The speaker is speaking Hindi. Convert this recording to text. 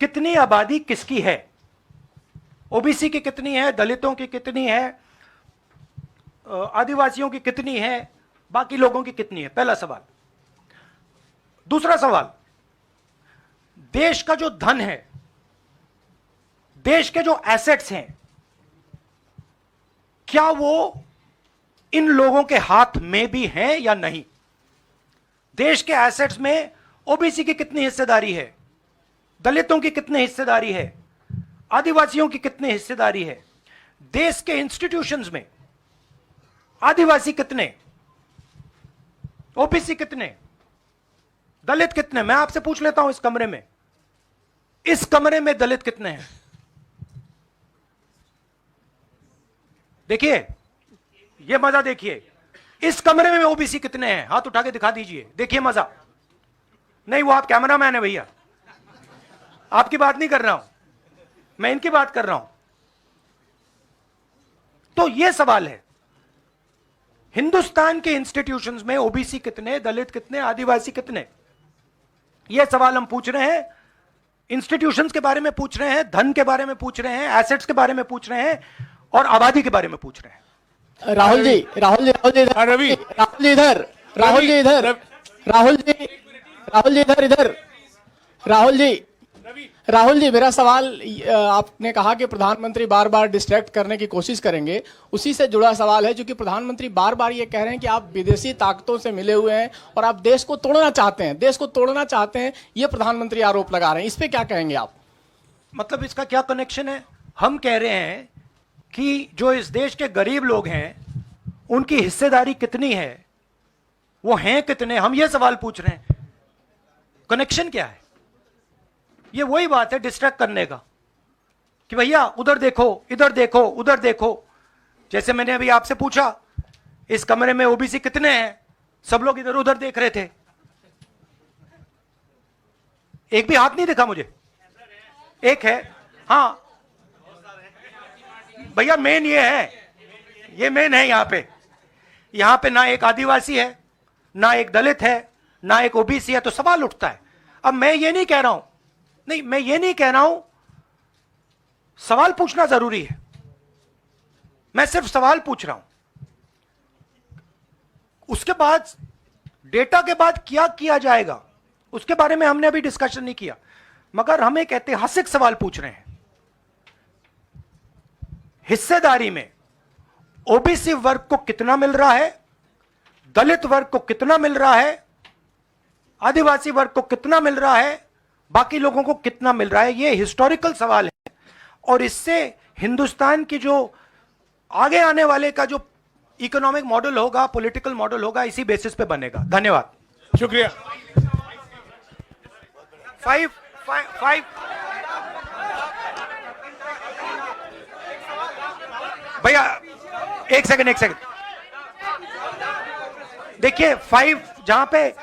कितनी आबादी किसकी है, ओबीसी की कितनी है, दलितों की कितनी है, आदिवासियों की कितनी है, बाकी लोगों की कितनी है, पहला सवाल। दूसरा सवाल, देश का जो धन है, देश के जो एसेट्स हैं, क्या वो इन लोगों के हाथ में भी हैं या नहीं? देश के एसेट्स में ओबीसी की कितनी हिस्सेदारी है, दलितों की कितनी हिस्सेदारी है, आदिवासियों की कितनी हिस्सेदारी है? देश के इंस्टीट्यूशंस में आदिवासी कितने, ओबीसी कितने, दलित कितने? मैं आपसे पूछ लेता हूं, इस कमरे में दलित कितने हैं? देखिए, ये मजा देखिए, इस कमरे में ओबीसी कितने हैं? हाथ उठा के दिखा दीजिए, देखिए मजा। नहीं, वो आप कैमरामैन है भैया, आपकी बात नहीं कर रहा हूं मैं, इनकी बात कर रहा हूं। तो यह सवाल है, हिंदुस्तान के इंस्टीट्यूशंस में ओबीसी कितने, दलित कितने, आदिवासी कितने? यह सवाल हम पूछ रहे हैं, इंस्टीट्यूशंस के बारे में पूछ रहे हैं, धन के बारे में पूछ रहे हैं, एसेट्स के बारे में पूछ रहे हैं, और आबादी के बारे में पूछ रहे हैं। राहुल जी इधर, राहुल जी, मेरा सवाल, आपने कहा कि प्रधानमंत्री बार बार डिस्ट्रैक्ट करने की कोशिश करेंगे, उसी से जुड़ा सवाल है, जो कि प्रधानमंत्री बार बार ये कह रहे हैं कि आप विदेशी ताकतों से मिले हुए हैं और आप देश को तोड़ना चाहते हैं, ये प्रधानमंत्री आरोप लगा रहे हैं, इस पे क्या कहेंगे आप? मतलब इसका क्या कनेक्शन है? हम कह रहे हैं कि जो इस देश के गरीब लोग हैं, उनकी हिस्सेदारी कितनी है, वो हैं कितने, हम ये सवाल पूछ रहे हैं। कनेक्शन क्या है? ये वही बात है डिस्ट्रैक्ट करने का, कि भैया उधर देखो, इधर देखो, उधर देखो। जैसे मैंने अभी आपसे पूछा, इस कमरे में ओबीसी कितने हैं, सब लोग इधर उधर देख रहे थे, एक भी हाथ नहीं दिखा मुझे। एक है, हाँ भैया, मेन ये है, ये मेन है। यहां पे ना एक आदिवासी है, ना एक दलित है, ना एक ओबीसी है, तो सवाल उठता है। अब मैं ये नहीं कह रहा हूं, सवाल पूछना जरूरी है, मैं सिर्फ सवाल पूछ रहा हूं। उसके बाद डेटा के बाद क्या किया जाएगा, उसके बारे में हमने अभी डिस्कशन नहीं किया, मगर हम एक ऐतिहासिक सवाल पूछ रहे हैं। हिस्सेदारी में ओबीसी वर्ग को कितना मिल रहा है, दलित वर्ग को कितना मिल रहा है, आदिवासी वर्ग को कितना मिल रहा है, बाकी लोगों को कितना मिल रहा है? यह हिस्टोरिकल सवाल है, और इससे हिंदुस्तान की जो आगे आने वाले का जो इकोनॉमिक मॉडल होगा, पॉलिटिकल मॉडल होगा, इसी बेसिस पे बनेगा। धन्यवाद, शुक्रिया। फाइव भैया, एक सेकंड, देखिए, 5 जहां पे